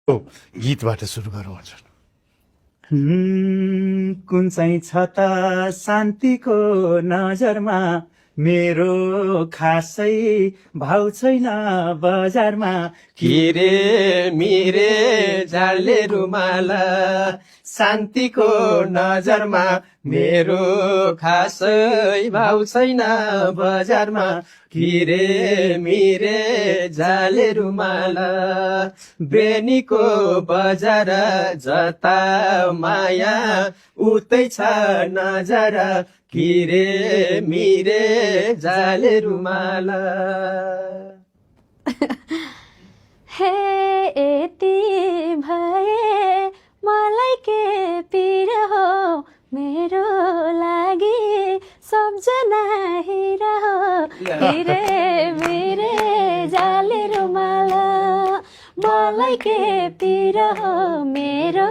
गीतबाट सुरु गरौँ हजुर। कुन चाहिँ छ त शान्तिको नजरमा, मेरो खासै भाउ छैन बजारमा। किरे मिरे झाले रुमाल शान्तिको नजरमा, मेरो खासै भाउ छैन बजारमा। किरे मिरे झाले रुमाल बेनीको बजार, जता माया उतै छ नजर। किरे मिरे झाले रुमाल। हे यति भए मलाई के पीर हो, मेरो लागि सम्झना हिरा हो। किरे मिरे झाले रुमाल, मलाई के पीर हो, मेरो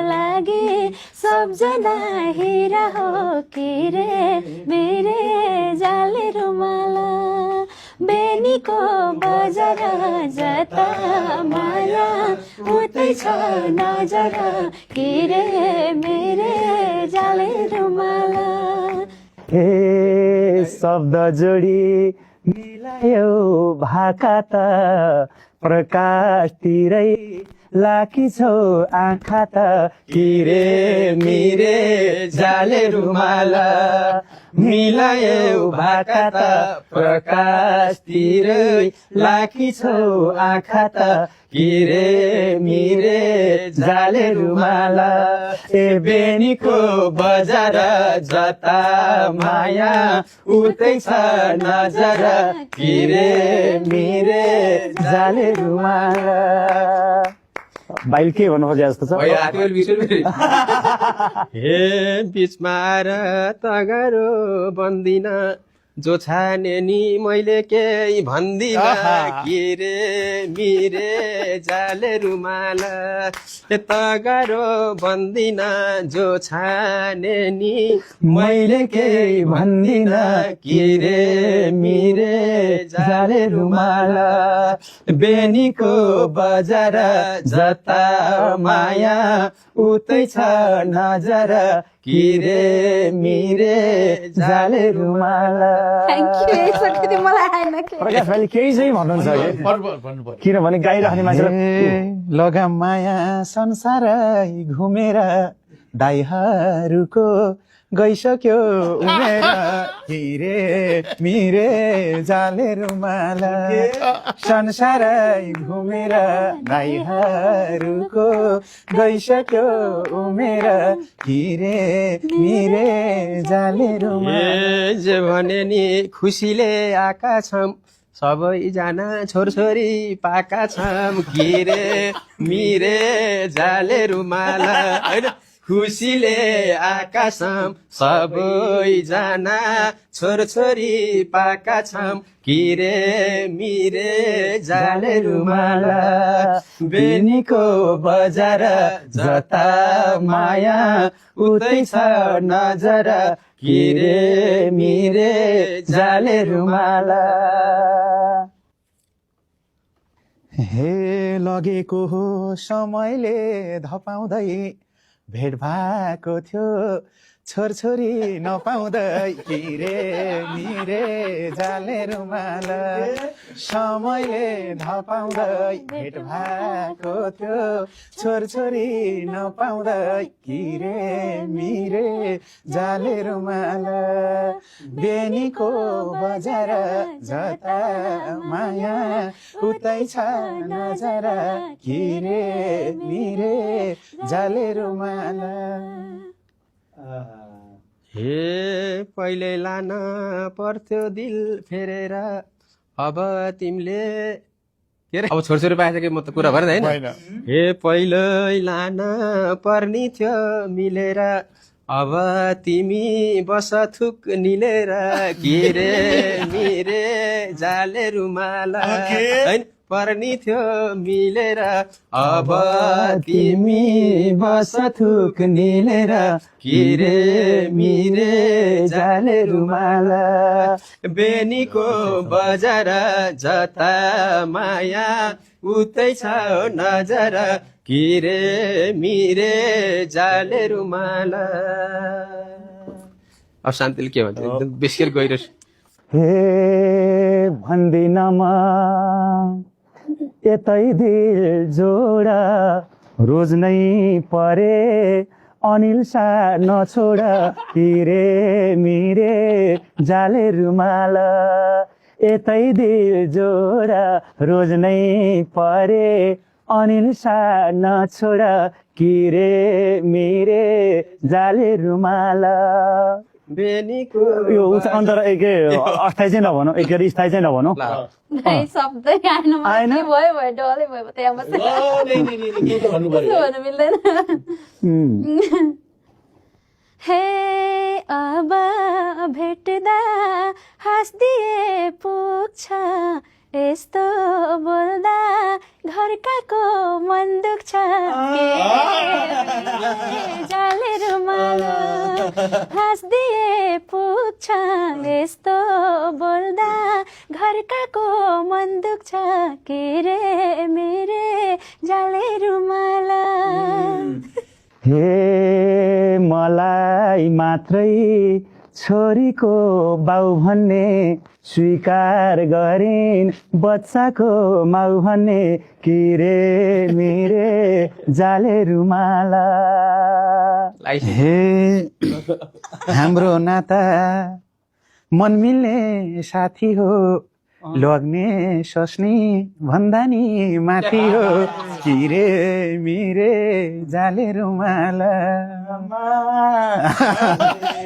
लागि सम्झना हिरा हो। किरे मिरे झाले रुमाल बेनीको बजार, जता माया उतै छ नजर। किरे मेरे झाले रुमाल। हे शब्द जोडी मिलायो भाका त, प्रकाशतिरै लाकी छौ आँखा त। किरे मिरे झाले रुमाल मिलायो भाका त, प्रकाशतिरै लाखी छौ आँखा त। किरे मिरे झाले रुमाल ए बेनीको बजार, जता माया उतै छ नजर। किरे मिरे झाले रुमाल। बाइल के भन्नु खोजे जस्तो छ। हे बिचमा आएर तगारो बन्दिन, जो छाने नि मैले केही भन्दिन। किरे मिरे झाले रुमाल तगारो बन्दिन, जो छाने नि मैले केही भन्दिन। किरे मिरे झाले रुमाल बेनीको बजार, जता माया उतै छ नजर। किरे मिरे झाले रुमाल। प्रकाश भाइले केही चाहिँ भन्नुहुन्छ कि? किनभने गाइराख्ने मान्छेलाई लगाम माया संसारै घुमेर, दाइहरूको गइसक्यो उमेर। किरे मिरे झाले रुमाल संसारै घुमेर, दाइहरूको गइसक्यो उमेर। किरे मिरे झाले रुमाल। जे भने नि खुसीले आएका छौँ, सबैजना छोरछोरी पाका छौँ। किरे मिरे झाले रुमाल होइन, खुसीले आएका छौँ, सबैजना छोरछोरी पाका छौँ। किरे मिरे झाले रुमाल बेनीको बजार, जता माया उतै छ नजर। किरे मिरे झाले रुमाल। हे लगेको हो समयले धपाउँदै, भेट भएको थियो छोरछोरी नपाउँदै। किरे मिरे झाले रुमाल समयले धपाउँदै, भेट भएको थियो छोरछोरी नपाउँदै। किरे मिरे झाले रुमाल बेनीको बजार, जता माया उतै छ नजर। किरे मिरे झाले रुमाल। हे पहिले लान पर्थ्यो दिल फेरेर, अब तिमीले के अरे अब छोरछोरी पाएछ कि म त कुरा भएन होइन। हे पहिल्यै लान पर्ने थियो मिलेर, अब तिमी बस थुक निलेर। किरे मिरे झाले रुमाल होइन, पर्नी थियो मिलेर अब तिमी बस थुक निलेर किरे मिरे जाले रुमाल बेनीको बजार जता माया उतै छ नजर किरे मिरे जाले रुमाल। अब शान्तिले के भन्छ एकदम बेसिकल गइरहेछ। हे भन्दिनमा यतै दिल जोडा रोज नै परे अनिल सा नछोडा किरे मिरे जाले रुमाल यतै दिल जोडा रोज नै परे अनिल सा नछोडा किरे मिरे जाले रुमाल। बेनीको यो अन्तर एकै अस्थायी चाहिँ नभनौँ एकै स्थायी चाहिँ नभनौँ शब्दै आएन भयो डलै भयो त्यहाँ मात्रै भन्नु मिल्दैन। हे अब भेट्दा हाँस्दिए पुग्छ यस्तो बोल्दा घरकाको मन दुख्छ जाले रुमाल हाँस्दिए पुग्छ यस्तो बोल्दा घरकाको मन दुख्छ के रे मेरे जाले रुमाल। हे मलाई मात्रै छोरीको बाउ भन्ने स्वीकार गरिन् बच्चाको माउ भन्ने किरे मेरे जाले रुमाल। हे हाम्रो नाता मन मिल्ने साथी हो लग्ने सस्नी भन्दा नि माथि हो किरे मिरे जाले रुमाल।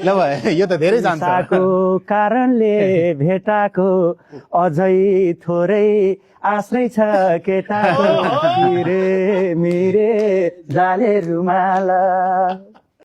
ल भयो यो त धेरै जान्छ कारणले भेटाको अझै थोरै आश्रय छ केटाको किरे मिरे जाले रुमाल।